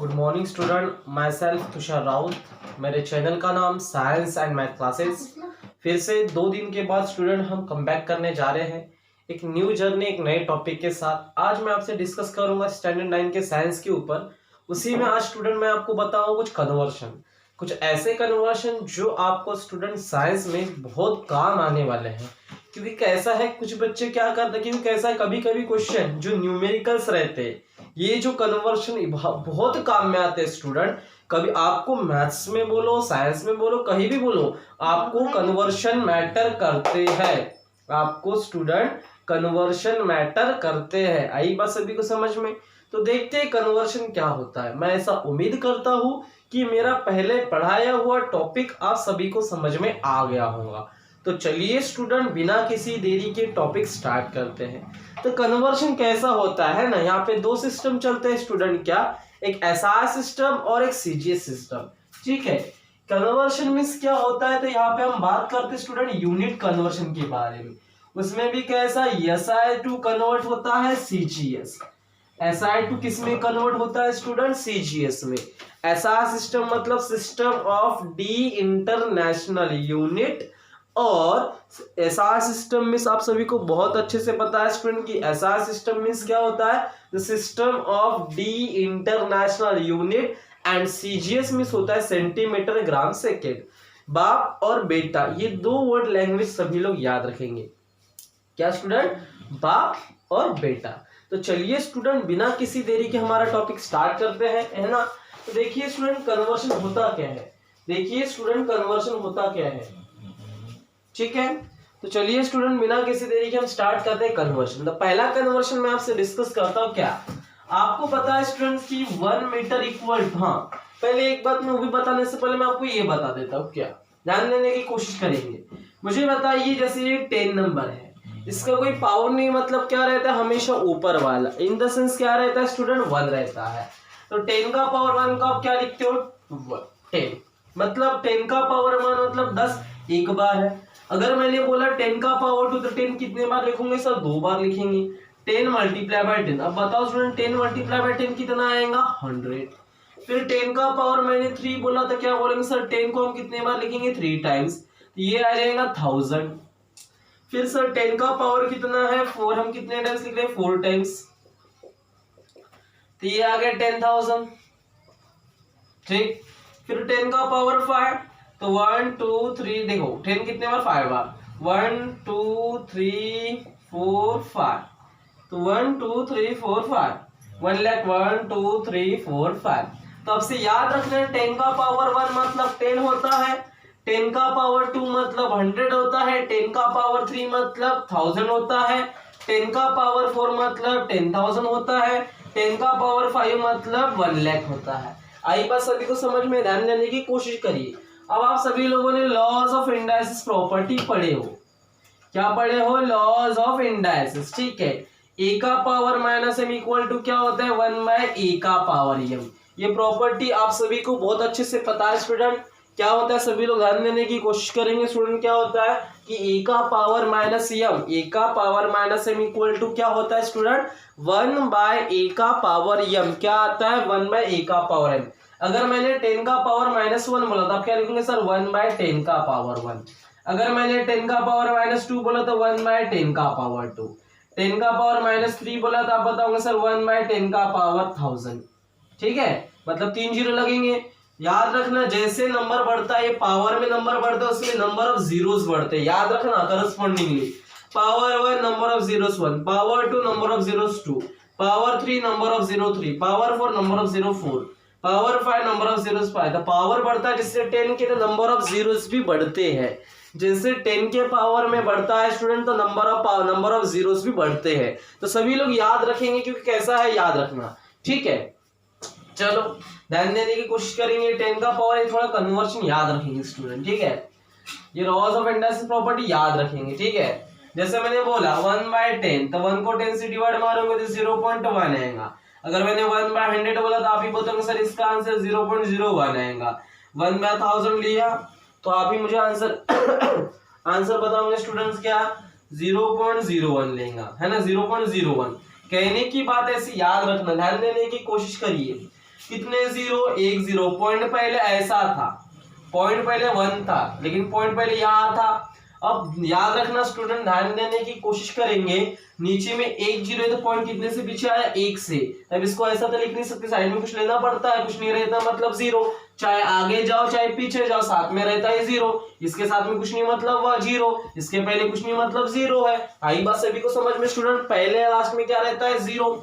Good morning student, my self Tushar Raut. मेरे channel का नाम साइंस एंड मैथ क्लासेस। फिर से 2 दिन के बाद स्टूडेंट हम कम बैक करने जा रहे हैं एक न्यू जर्नी, एक नए टॉपिक के साथ। आज मैं आपसे डिस्कस करूंगा स्टैंडर्ड 9 के साइंस के ऊपर। उसी में आज स्टूडेंट मैं आपको बताऊंगा कुछ कन्वर्शन, कुछ ऐसे कन्वर्शन जो आपको स्टूडेंट साइंस में बहुत काम आने वाले हैं। क्योंकि कैसा है, कुछ बच्चे क्या करते हैं, क्योंकि कैसा है कभी कभी क्वेश्चन जो न्यूमेरिकल्स रहते हैं, ये जो कन्वर्शन बहुत काम में आते हैं स्टूडेंट। कभी आपको मैथ्स में बोलो, साइंस में बोलो, कहीं भी बोलो, आपको कन्वर्शन मैटर करते हैं। आपको स्टूडेंट कन्वर्शन मैटर करते हैं। आई बात सभी को समझ में? तो देखते हैं कन्वर्शन क्या होता है। मैं ऐसा उम्मीद करता हूं कि मेरा पहले पढ़ाया हुआ टॉपिक आप सभी को समझ में आ गया होगा। तो चलिए स्टूडेंट बिना किसी देरी के टॉपिक स्टार्ट करते हैं। तो कन्वर्शन कैसा होता है ना, यहाँ पे 2 सिस्टम चलते हैं स्टूडेंट। क्या? एक एसआई सिस्टम और एक सीजीएस सिस्टम। ठीक है। कन्वर्शन मींस क्या होता है, तो यहाँ पे हम बात करते हैं स्टूडेंट यूनिट कन्वर्शन के बारे में। उसमें भी कैसा एसआई टू कन्वर्ट होता है सीजीएस। एसआई टू किस में कन्वर्ट होता है स्टूडेंट? सीजीएस में। एसआई सिस्टम मतलब system of D international unit, और एसआर सिस्टम मींस आप सभी को बहुत अच्छे से पता है स्टूडेंट कि एसआर सिस्टम मींस क्या होता है, the system of D international unit, and CGS means होता है सेंटीमीटर ग्राम सेकेंड। बाप और बेटा, ये 2 वर्ड लैंग्वेज सभी लोग याद रखेंगे। क्या स्टूडेंट? बाप और बेटा। तो चलिए स्टूडेंट बिना किसी देरी के हमारा टॉपिक स्टार्ट करते हैं, है ना। तो देखिए स्टूडेंट कन्वर्शन होता क्या है। देखिए स्टूडेंट कन्वर्शन होता क्या है। ठीक है, तो चलिए स्टूडेंट बिना किसी देरी के हम स्टार्ट करते हैं कन्वर्शन। तो पहला कन्वर्शन मैं आपसे डिस्कस करता हूँ। क्या आपको पता है स्टूडेंट्स की 1 मीटर इक्वल, हाँ पहले एक बात मैं वो भी बताने से पहले मैं आपको ये बता देता हूँ। क्या ध्यान देने की कोशिश करेंगे। मुझे बताइए जैसे ये 10 नंबर है, इसका कोई पावर नहीं, मतलब क्या रहता है हमेशा ऊपर वाला, इन द सेंस क्या रहता है स्टूडेंट 1 रहता है। तो 10 का पावर 1 का आप क्या लिखते हो? 10, मतलब 10 का पावर 1 मतलब 10 एक बार है। अगर मैंने बोला 10 का पावर 2 तो 10 कितने बार लिखूंगे सर? 2 बार लिखेंगे। 10 मल्टीप्लाई बाय 10, अब बताओ स्टूडेंट 10 मल्टीप्लाई बाय 10 कितना आएगा? 100। फिर 10 का पावर मैंने 3 बोला तो क्या बोलेंगे सर? 10 को हम कितने बार लिखेंगे? 3 टाइम्स, तो ये आ जाएगा 1000। फिर सर 10 का पावर कितना है? 4, हम कितने टाइम्स लिख रहे हैं? 4 टाइम्स, तो ये आ गया 10,000। ठीक। फिर 10 का पावर 5, तो 1 2 3, देखो 10 कितने बार? 5 बार। 1 2 3 4 5, तो 1 2 3 4 5, 1 लाख 1 2 3 4 5। तो अब से याद रखना है 10 का पावर 1 मतलब 10 होता है, 10 का पावर 2 मतलब 100 होता है, 10 का पावर 3 मतलब 1000 होता है, 10 का पावर 4 मतलब 10,000 होता है, 10 का पावर 5 मतलब 1 लाख होता है। आई बात सभी को समझ में? ध्यान देने की कोशिश करिए। अब आप सभी लोगों ने लॉज ऑफ इंडाइसिस प्रॉपर्टी पढ़े हो। क्या पढ़े हो? Laws of indices. ठीक है। ए का power minus m equal to क्या होता है? 1 बाय ए का पावर एम। ये प्रॉपर्टी आप सभी को बहुत अच्छे से पता है स्टूडेंट। क्या होता है सभी लोग ध्यान देने की कोशिश करेंगे स्टूडेंट। क्या होता है कि ए का पावर माइनस एम, ए का power minus m equal to क्या होता है स्टूडेंट? 1 बाय ए का पावर एम। क्या आता है? 1 बाय ए का पावर एम। अगर मैंने 10 का पावर -1 बोला तो आप क्या लिखेंगे सर? 1 बाय 10 का पावर 1। अगर मैंने 10 का पावर -2 बोला तो 1 बाय 10 का पावर 2। 10 का पावर -3 बोला तो आप बताओगे सर 1 बाय 10 का पावर 1000। ठीक है, मतलब 3 जीरो लगेंगे। याद रखना जैसे नंबर बढ़ता है, पावर में नंबर बढ़ता है, उसमें नंबर ऑफ जीरोस बढ़ते हैं। याद रखना correspondingly. Power 1 number of zeros 1, power 2 number of zeros 2, power 3 number of zero 3, power 4 number of zero 4, power 5 number of zeros 5। तो पावर बढ़ता है जिससे 10 के नंबर ऑफ जीरोस भी बढ़ते हैं। जैसे 10 के पावर में बढ़ता है स्टूडेंट तो नंबर ऑफ जीरोस भी बढ़ते हैं। तो सभी लोग याद रखेंगे क्योंकि कैसा है याद रखना। ठीक है, चलो ध्यान देने की कोशिश करेंगे। 10 का पावर थोड़ा कन्वर्शन याद रखेंगे स्टूडेंट। ठीक है, ये लॉज ऑफ इंडाइसिस प्रॉपर्टी याद रखेंगे। ठीक है, जैसे मैंने बोला 1 बाय 10, तो 1 को 10 से डिवाइड मारोगे तो 0.1 आएगा। अगर मैंने 1 बाय 100 बोला तो आप ही बताओगे सर इसका आंसर 0.01 आएगा। 1 बाय 1000 लिया तो आप ही मुझे आंसर बताओगे स्टूडेंट्स क्या? 0.01 लेगा, है ना, 0.01। कहने की बात ऐसी याद रखना, ध्यान देने की कोशिश करिए। कितने जीरो, एक जीरो। पॉइंट पहले ऐसा था, पॉइंट पहले 1 था, लेकिन पॉइंट पहले यहाँ था। अब याद रखना स्टूडेंट, ध्यान देने की कोशिश करेंगे, नीचे में 1 जीरो है तो पॉइंट कितने से पीछे आया, 1 से। अब इसको ऐसा तो लिख नहीं सकते, साइड में कुछ लेना पड़ता है, कुछ नहीं रहता मतलब जीरो। चाहे आगे जाओ चाहे पीछे जाओ, साथ में रहता है जीरो। इसके साथ में कुछ नहीं मतलब वह जीरो, इसके पहले कुछ नहीं मतलब जीरो है। आई बात सभी को समझ में स्टूडेंट, पहले लास्ट में क्या रहता है, जीरो।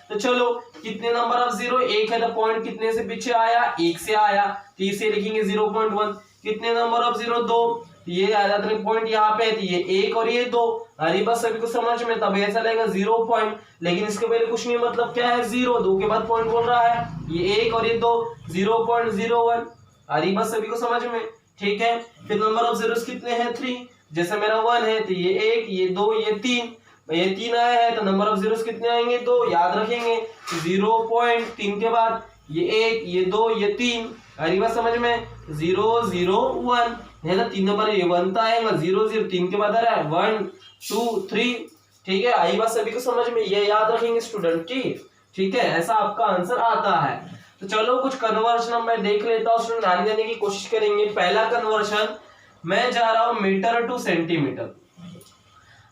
तो चलो कितने नंबर ऑफ जीरो, 1 है तो पॉइंट कितने से पीछे आया, 1 से आया, तो इसे लिखेंगे 0.1। कितने नंबर ऑफ जीरो, 2, ये आ जाता है पॉइंट यहाँ पे, ये 1 और ये 2। अरे बस सभी को समझ में, तब ऐसा लगेगा 0 पॉइंट, लेकिन इसके पहले कुछ नहीं मतलब क्या है, 0, 2 के बाद पॉइंट बोल रहा है, ये 1 और ये 2, 0.01। अरे बस सभी को समझ में, ठीक है। फिर नंबर ऑफ जीरोस कितने हैं, 3। जैसे मेरा 1 है तो ये 1, ये 2, ये 3, ये 3 आया है तो नंबर ऑफ जीरोस कितने आएंगे, 2। याद रखेंगे 0.3 के बाद ये 1, ये 2, ये 3। अरे बात समझ में, 0 0 1 है ना, 3 नंबर ये 1 तो आएगा, 0 0 3 के बाद आ रहा है 1 2 3। ठीक है, आई बात सभी को समझ में, ये याद रखेंगे स्टूडेंट की, ठीक है, ऐसा आपका आंसर आता है। तो चलो कुछ कन्वर्शन मैं देख लेता हूँ स्टूडेंट, ध्यान देने की कोशिश करेंगे। पहला कन्वर्शन मैं जा रहा हूं मीटर टू सेंटीमीटर।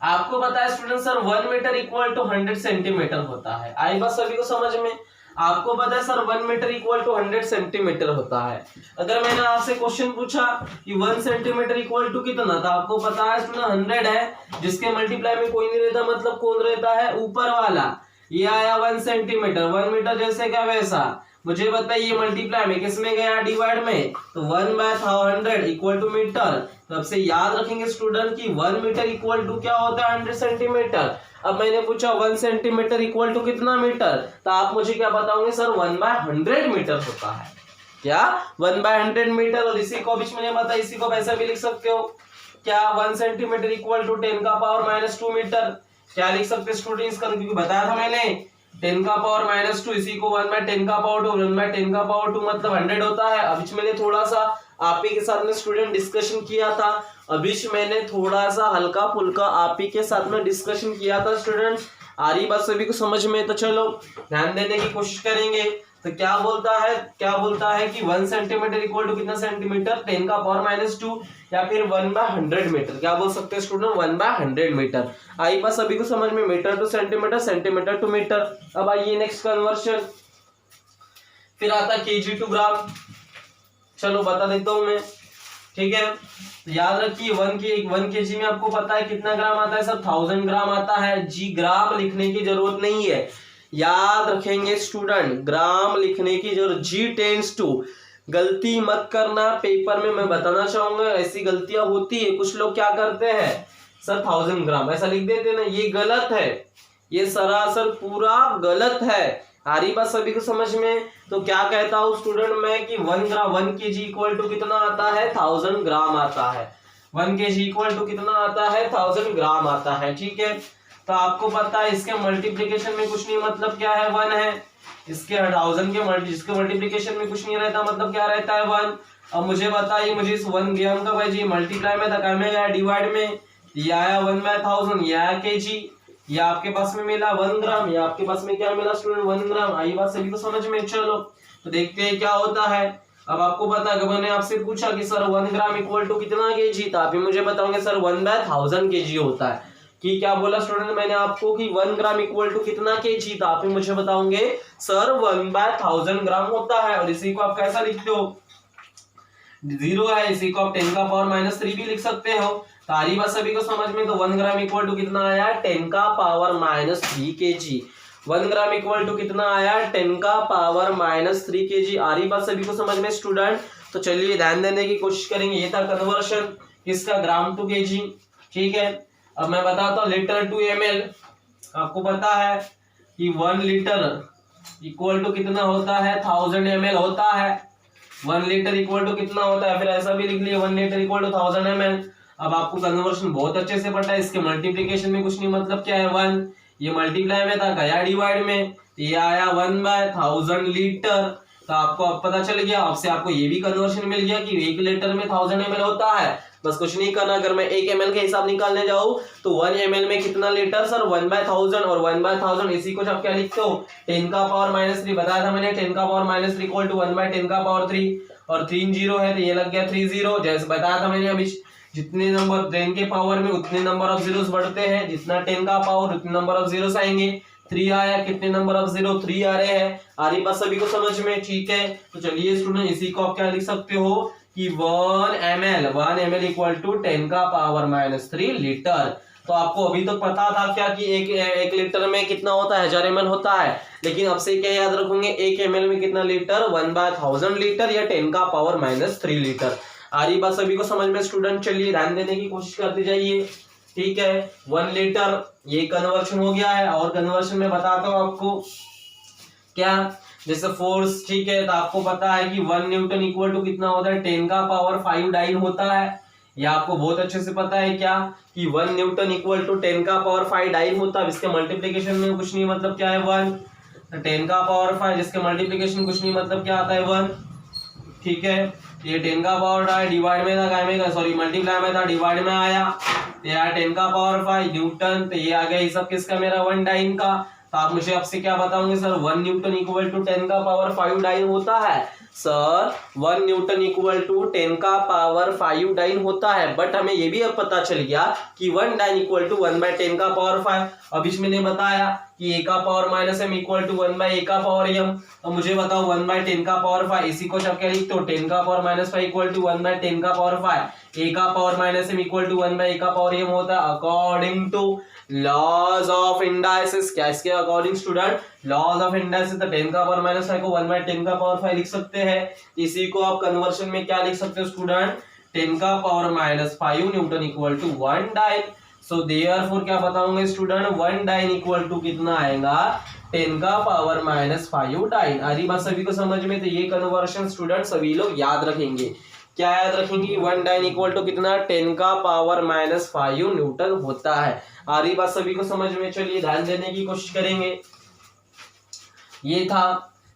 आपको पता है student sir 1 metre equal to 100 centimetre होता है, आई बात सभी को समझ में। आपको पता है sir 1 metre equal to 100 centimetre होता है। अगर मैंने आपसे क्वेश्चन पूछा कि 1 सेंटीमीटर इक्वल टू कितना, तो आपको पता है स्टूडेंट 100 है, जिसके मल्टीप्लाई में कोई नहीं रहता, मतलब कौन रहता है, ऊपर वाला। ये आया 1 सेंटीमीटर, 1 मीटर जैसे क्या वैसा। मुझे बताइए मल्टीप्लाई में किस में गया, डिवाइड में, तो 1/100 इक्वल टू मीटर। तो अब से याद रखेंगे स्टूडेंट कि 1 मीटर इक्वल टू क्या होता है, 100 सेंटीमीटर। अब मैंने पूछा 1 सेंटीमीटर इक्वल टू कितना मीटर, तो आप मुझे क्या बताओगे, सर 1/100 मीटर होता है। क्या 1/100 मीटर। और इसी को बीच में बता, इसी को ऐसा भी लिख सकते हो, क्या 1 सेंटीमीटर इक्वल टू 10 का पावर -2 मीटर। क्या लिख सकते स्टूडेंट इसका, क्योंकि बताया था मैंने 10 का पावर -2, इसी को 1/10 का पावर 2, 1/10 का पावर 2 मतलब 100 होता है। अभी मैंने थोड़ा सा आप ही के साथ में स्टूडेंट डिस्कशन किया था, अभी मैंने थोड़ा सा हल्का फुल्का आप ही के साथ में डिस्कशन किया था स्टूडेंट, आ रही बात सभी को समझ में। तो चलो ध्यान देने की कोशिश करेंगे। तो क्या बोलता है कि 1 सेंटीमीटर इक्वल टू कितना सेंटीमीटर, 10 का पावर -2, या फिर 1/100 मीटर। क्या बोल सकते हैं स्टूडेंट, 1/100 मीटर। आई बात सभी को समझ में, metre to centimetre, centimetre to metre. अब आइए नेक्स्ट कन्वर्शन, फिर आता केजी टू ग्राम। चलो बता देता हूं मैं, ठीक है। याद रखिए 1 केजी में आपको पता है कितना ग्राम आता है, सब 1000 ग्राम आता है। जी ग्राम लिखने की जरूरत नहीं है, याद रखेंगे स्टूडेंट, ग्राम लिखने की जरूरत, जी टेंस टू। गलती मत करना, पेपर में मैं बताना चाहूंगा ऐसी गलतियां होती है। कुछ लोग क्या करते हैं, सर 1000 ग्राम ऐसा लिख देते हैं ना, ये गलत है, ये सरासर पूरा गलत है। आ रही बात सभी को समझ में। तो क्या कहता हूँ स्टूडेंट मैं कि 1 केजी इक्वल टू कितना आता है, 1000 ग्राम आता है। 1 केजी इक्वल टू कितना आता है, 1000 ग्राम आता है, ठीक है। तो आपको पता है इसके मल्टीप्लीकेशन में कुछ नहीं, मतलब क्या है, 1 है। इसके 1000 के जिसके मल्टीप्लीकेशन में कुछ नहीं रहता, मतलब क्या रहता है, 1। अब मुझे बताइए, मुझे इस 1 ग्राम का भाई जी मल्टीप्लाई में था, क्या में गया, डिवाइड में, ये आया 1/1000, ये आया केजी। ये आपके पास में मिला 1 ग्राम, ये आपके पास में क्या मिला स्टूडेंट, 1 ग्राम। आई बात सभी को समझ में। चलो तो देखते हैं क्या होता है। अब आपको पता है, मैंने आपसे पूछा कि सर 1 ग्राम इक्वल टू कितना केजी, तो आप ही मुझे बताओगे सर 1/1000 केजी होता है। कि क्या बोला स्टूडेंट मैंने आपको कि 1 ग्राम इक्वल टू कितना केजी, तो आप ही मुझे बताओगे सर 1/1000 ग्राम होता है। और इसी को आप कैसा लिखते हो, 0 है, इसी को आप 10 का पावर -3 भी लिख सकते हो। तारी बात सभी को समझ में। तो 1 ग्राम इक्वल टू कितना आया, 10 का power -3 KG. 1 gram equal to कितना आया, 10 का पावर -3 केजी। आ रही बात सभी को समझ में स्टूडेंट। तो चलिए ध्यान देने की कोशिश करेंगे। ये था कन्वर्शन किसका, ग्राम टू केजी, ठीक है। अब मैं बताता हूँ लीटर टू ml। आपको पता है कि 1 लीटर इक्वल टू कितना होता है, 1000 ml होता है। 1 लीटर इक्वल टू कितना होता है, फिर ऐसा भी लिख लिया 1 लीटर इक्वल टू 1000 ml। अब आपको कन्वर्शन बहुत अच्छे से पता है, इसके मल्टीप्लिकेशन में कुछ नहीं, मतलब क्या है 1, ये मल्टीप्लाई में था, गया डिवाइड में, ये आया 1/1000 लीटर। तो आपको अब पता चल गया, आपसे आपको ये भी कन्वर्शन मिल गया कि 1 लीटर में 1000 ml होता है। बस कुछ नहीं करना। अगर मैं 1 ml के हिसाब निकालने जाऊँ तो 1 ml में कितना लीटर सर 1/1000, और 1/1000 इसी को आप क्या लिखते हो 10 का पावर -3 बताया था मैंने। 10 का पावर -3 इक्वल टू 1/10 का पावर 3, और 3 0 है तो ये लग गया 30। जैसे बताया था मैंने अभी, जितने नंबर 10 के पावर में उतने नंबर ऑफ जीरोस बढ़ते हैं, जितना 10 का पावर उतने नंबर ऑफ जीरोस आएंगे। 3 आया, कितने नंबर ऑफ जीरो 3 आ रहे हैं। आ रही बात सभी को समझ में? ठीक है, तो चलिए स्टूडेंट इसी को आप क्या लिख सकते हो कि 1 ml इक्वल टू 10 का पावर -3 लीटर। तो आपको अभी तक पता था क्या कि एक लीटर में कितना होता है 1000 ml होता है, लेकिन अब से क्या याद रखोगे 1 ml में कितना लीटर 1/1000 लीटर या 10 का पावर -3 लीटर। आ रही बात सभी को समझ में स्टूडेंट? चलिए ध्यान देने की कोशिश करते जाइए। ठीक है, 1 लीटर ये कन्वर्शन हो गया है, और कन्वर्शन में बताता हूँ आपको क्या, जैसे फोर्स। ठीक है, तो आपको पता है कि 1 न्यूटन इक्वल टू कितना होता है 10 का पावर 5 डाइन होता है। ये आपको बहुत अच्छे से पता है क्या कि 1 न्यूटन इक्वल टू 10 का पावर 5 डाइन होता है। इसके मल्टीप्लीकेशन में कुछ नहीं मतलब क्या है 1, 10 का पावर 5 जिसके मल्टीप्लीकेशन कुछ नहीं मतलब क्या आता है 1। ठीक है, ये 10 का पावर था, डिवाइड में था काय में, सॉरी मल्टीप्लाई में था, डिवाइड में आया तो यार 10 का पावर 5 न्यूटन, तो ये आ गया ये सब किसका मेरा 1 डाइन का। तो आप मुझे आपसे क्या बताओगे सर 1 न्यूटन इक्वल टू 10 का पावर 5 डाइन होता है। सर 1 न्यूटन इक्वल टू 10 का पावर 5 डाइन होता है, बट हमें ये भी अब पता चल गया कि 1 डाइन इक्वल टू 1/10 का पावर 5। अब इसमें ने बताया कि a का power -m equal to 1/a का पावर m। तो मुझे बताओ 1/10 का पावर 5 इसी को जब क्या लिखते हो 10 का पावर -5 इक्वल टू 1/10 का पावर 5। a का power -m equal to 1/a का पावर m होता है according to laws of indices. क्या इसके according student? Laws of indices. तो 10 का पावर -5 को 1/10 का पावर 5 लिख सकते हैं। इसी को आप कन्वर्शन में क्या लिख सकते हो स्टूडेंट 10 का power -5 newton equal to 1 dyne. So therefore क्या बताऊंगे स्टूडेंट 1 डाइन इक्वल टू कितना आएगा 10 का पावर -5 डाइन। आरी बात सभी को समझ में? तो ये कन्वर्शन स्टूडेंट सभी लोग याद रखेंगे। क्या याद रखेंगे 1 डाइन इक्वल टू कितना 10 का पावर -5 न्यूटन होता है। आरी बात सभी को समझ में? चलिए ध्यान देने की कोशिश करेंगे। ये था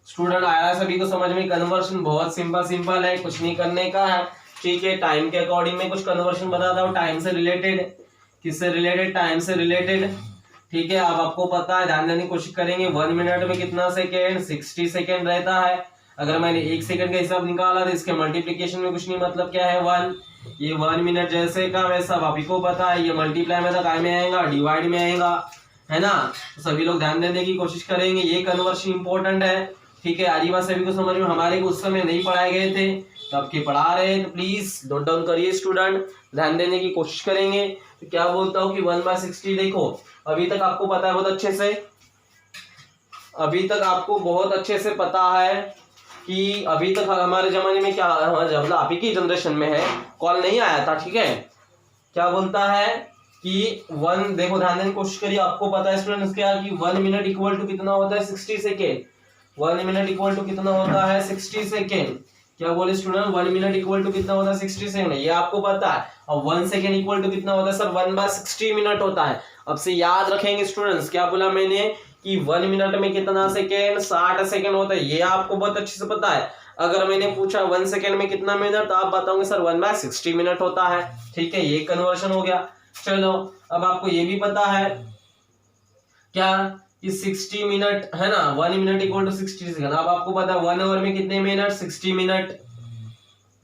स्टूडेंट, आया सभी को समझ में? कन्वर्शन बहुत सिंपल है, कुछ नहीं करने का है। ठीक है, टाइम के अकॉर्डिंग में कुछ कन्वर्शन बताता हूँ, टाइम से रिलेटेड। किससे रिलेटेड? टाइम से रिलेटेड। ठीक है, अब आपको पता है, ध्यान देने की कोशिश करेंगे 1 मिनट में कितना सेकेंड 60 सेकेंड रहता है। अगर मैंने 1 सेकंड का हिसाब निकाला तो इसके मल्टीप्लिकेशन में कुछ नहीं मतलब क्या है 1। ये 1 मिनट जैसे का वैसा आप ही को पता है, ये मल्टीप्लाई में काय में आएगा डिवाइड में आएगा, है ना। तो सभी लोग ध्यान देने की कोशिश करेंगे, ये कन्वर्शन इंपॉर्टेंट है। ठीक है, आरी बात सभी को समझ में? हमारे को उस समय नहीं पढ़ाए गए थे, तो आपके पढ़ा रहे हैं, तो प्लीज नोट डाउन करिए स्टूडेंट, ध्यान देने की कोशिश करेंगे। तो क्या बोलता हूँ कि 1/60 देखो अभी तक आपको पता है बहुत अच्छे से, अभी तक आपको बहुत अच्छे से पता है कि अभी तक हमारे जमाने में क्या मतलब आप ही की जनरेशन में है, कॉल नहीं आया था। ठीक है, क्या बोलता है कि 1 देखो ध्यान देने की कोशिश करिए, आपको पता है स्टूडेंट्स क्या कि 1 मिनट इक्वल टू कितना होता है 60 सेकेंड। 1 मिनट इक्वल टू कितना होता है 60 सेकेंड। क्या बोले स्टूडेंट 1 मिनट इक्वल टू कितना होता है 60 सेकेंड, ये आपको पता है। और 1 सेकेंड इक्वल टू कितना होता है सर 1/60 मिनट होता है। अब से याद रखेंगे स्टूडेंट्स, क्या बोला मैंने कि 1 मिनट में कितना सेकेंड 60 सेकेंड होता है, ये आपको बहुत अच्छे से पता है। अगर मैंने पूछा 1 सेकेंड में कितना मिनट, तो आप बताओगे सर 1/60 मिनट होता है। ठीक है, ये कन्वर्शन हो गया। चलो अब आपको ये भी पता है क्या कि 60 मिनट है ना, 1 मिनट इक्वल टू 60 सेकेंड। अब आपको पता है 1 आवर में कितने मिनट 60 मिनट,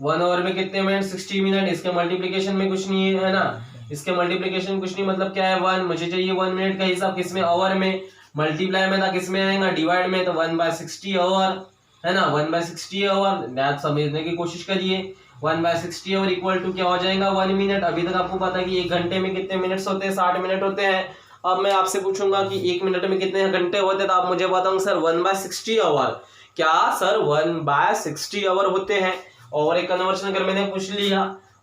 1 आवर में कितने मिनट 60 मिनट। इसके मल्टीप्लिकेशन में कुछ नहीं है ना, इसके मल्टीप्लिकेशन कुछ नहीं मतलब क्या है 1। मुझे चाहिए 1 मिनट का हिसाब किसमें आवर में, मल्टीप्लाई में था किसमें आएगा डिवाइड में, तो 1/60 आवर है ना, 1/60 आवर। मैथ समझने की कोशिश करिए, 1/60 आवर इक्वल टू क्या हो जाएगा 1 मिनट। अभी तक आपको पता है कि 1 घंटे में कितने मिनट्स होते हैं 60 मिनट होते हैं। अब मैं आपसे पूछूंगा कि 1 मिनट में कितने घंटे होते हैं, तो आप मुझे बताओ सर 1/60 आवर। क्या सर 1/60 आवर होते हैं। और एक कन्वर्शन अगर मैंने पूछ लिया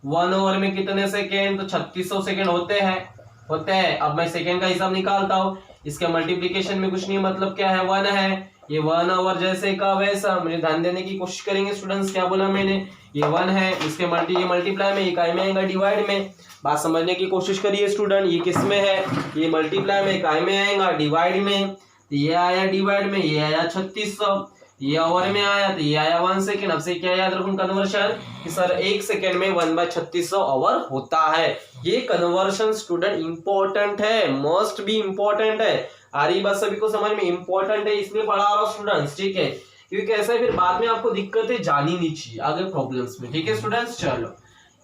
1 आवर में कितने सेकेंड, तो 3600 सेकेंड होते हैं। अब मैं सेकेंड का हिसाब निकालता हूँ, इसके मल्टीप्लिकेशन में कुछ नहीं मतलब क्या है 1 है। ये 1 आवर जैसे का वैसा, मुझे ध्यान देने की कोशिश करेंगे स्टूडेंट्स। क्या बोला मैंने, ये 1 है, इसके मल्टीप्लाई में, इकाई में आएगा डिवाइड में। बात समझने की कोशिश करिए स्टूडेंट, ये किस में है, ये मल्टीप्लाई में, इकाई में आएगा डिवाइड में। ये आया डिवाइड में, ये आया 3600, ये आवर में आया तो ये आया 1 सेकेंड। अब से क्या याद रखूं कन्वर्शन कि सर 1 सेकेंड में 1/3600 आवर होता है। ये कन्वर्शन स्टूडेंट इंपॉर्टेंट है, मस्ट बी इंपॉर्टेंट है। आ रही बात सभी को समझ में? इंपॉर्टेंट है इसलिए पढ़ा रहा हूं स्टूडेंट्स, ठीक है, क्योंकि ऐसा फिर बाद में आपको दिक्कतें जानी नहीं चाहिए आगे प्रॉब्लम्स में, ठीक है स्टूडेंट्स। चलो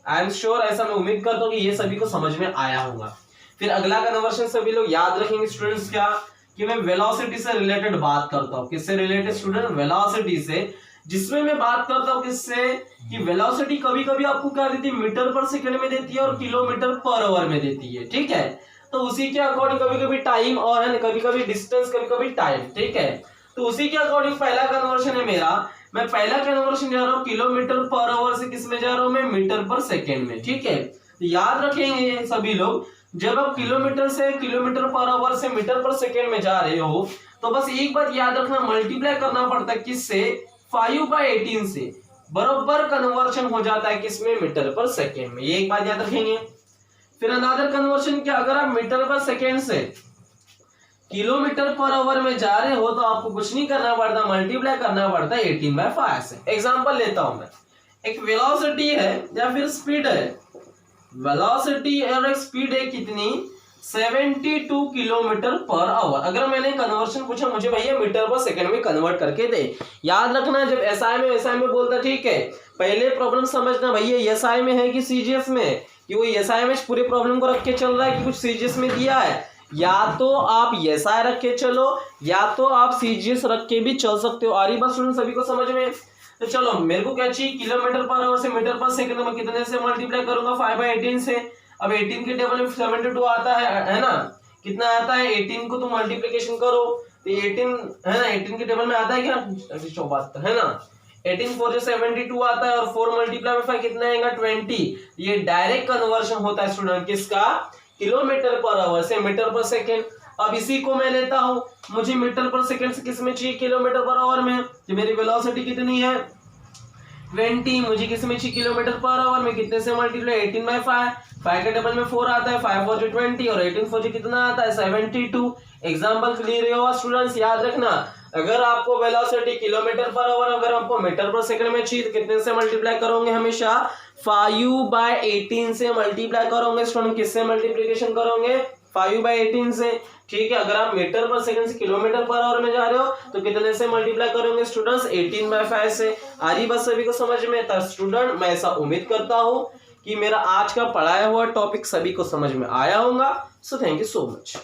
आई एम श्योर, ऐसा मैं उम्मीद करता हूँ कि ये सभी को समझ में आया होगा। फिर अगला कन्वर्शन सभी लोग याद रखेंगे स्टूडेंट्स क्या, कि मैं वेलोसिटी से रिलेटेड बात करता हूँ। किससे रिलेटेड स्टूडेंट? वेलोसिटी से, जिसमें मैं बात करता हूँ किससे, कि वेलोसिटी कभी कभी आपको क्या देती है, मीटर पर सेकंड में देती है और किलोमीटर पर आवर में देती है, ठीक है। तो उसी के अकॉर्डिंग कभी कभी टाइम और है, कभी कभी डिस्टेंस, कभी कभी टाइम, ठीक है। तो उसी के अकॉर्डिंग पहला कन्वर्शन है मेरा, मैं पहला कन्वर्शन जा रहा हूँ किलोमीटर पर आवर से किस में जा रहा हूँ मैं, मीटर पर सेकेंड में, ठीक है। तो याद रखेंगे सभी लोग, जब आप किलोमीटर से किलोमीटर पर आवर से मीटर पर सेकेंड में जा रहे हो तो बस एक बात याद रखना, मल्टीप्लाई करना पड़ता है किससे, 5/18 से, बराबर कन्वर्शन हो जाता है किसमें, मीटर पर सेकेंड में। ये एक बात याद रखेंगे। फिर अनदर कन्वर्शन क्या, अगर आप मीटर पर सेकेंड से किलोमीटर पर आवर में जा रहे हो तो आपको कुछ नहीं करना पड़ता, मल्टीप्लाई करना पड़ता है 18/5 से। एग्जांपल लेता हूं मैं, एक वेलोसिटी है या फिर स्पीड है, वेलोसिटी और एक स्पीड है कितनी, 72 किलोमीटर पर आवर। अगर मैंने कन्वर्शन पूछा मुझे भैया मीटर पर सेकंड में कन्वर्ट करके दे, याद रखना जब एसआई में बोलता, ठीक है, पहले प्रॉब्लम समझना भैया एसआई में है कि सीजीएस में, कि वो एसआई में पूरे प्रॉब्लम को रख के चल रहा है कि कुछ सीजीएस में दिया है। या तो आप एसआई रख के चलो या तो आप सीजीएस रख के भी चल सकते हो। आ रही बात स्टूडेंट सभी को समझ में? तो चलो मेरे को क्या चाहिए, किलोमीटर पर आवर से मीटर पर सेकंड में कितने से मल्टीप्लाई करूंगा, 5/18 से। अब 18 के टेबल में 72 आता है ना, कितना आता है, 18 को तुम मल्टीप्लिकेशन करो तो 18 है ना, 18 के टेबल में आता है क्या, 74 है ना, 18 4 से 72 आता है और 4 मल्टीप्लाई में 5 कितना आएगा, 20। ये डायरेक्ट कन्वर्शन होता है स्टूडेंट किसका, किलोमीटर पर आवर से मीटर पर सेकेंड। अब इसी को मैं लेता हूं, मुझे मीटर पर सेकंड से किस में चाहिए, किलोमीटर पर आवर में। तो मेरी वेलोसिटी कितनी है, 20, मुझे किस में चाहिए, किलोमीटर पर आवर में। कितने से मल्टीप्लाई, 18/5, 5 के टेबल में 4 आता है, 5 4 20 और 18 4 कितना आता है, 72। एग्जांपल क्लियर हुआ स्टूडेंट्स? याद रखना, अगर आपको वेलोसिटी किलोमीटर पर आवर, अगर आपको मीटर पर सेकंड में चाहिए तो कितने से मल्टीप्लाई करोगे, हमेशा 5/18 से मल्टीप्लाई करोगे स्टूडेंट। किससे मल्टीप्लिकेशन करोगे, 5/18 से, ठीक है। अगर आप मीटर पर सेकंड से किलोमीटर पर आवर में जा रहे हो तो कितने से मल्टीप्लाई करोगे स्टूडेंट्स, 18/5 से। आ रही बात सभी को समझ में? तो स्टूडेंट मैं ऐसा उम्मीद करता हूं कि मेरा आज का पढ़ाया हुआ टॉपिक सभी को समझ में आया होगा। So thank you so much.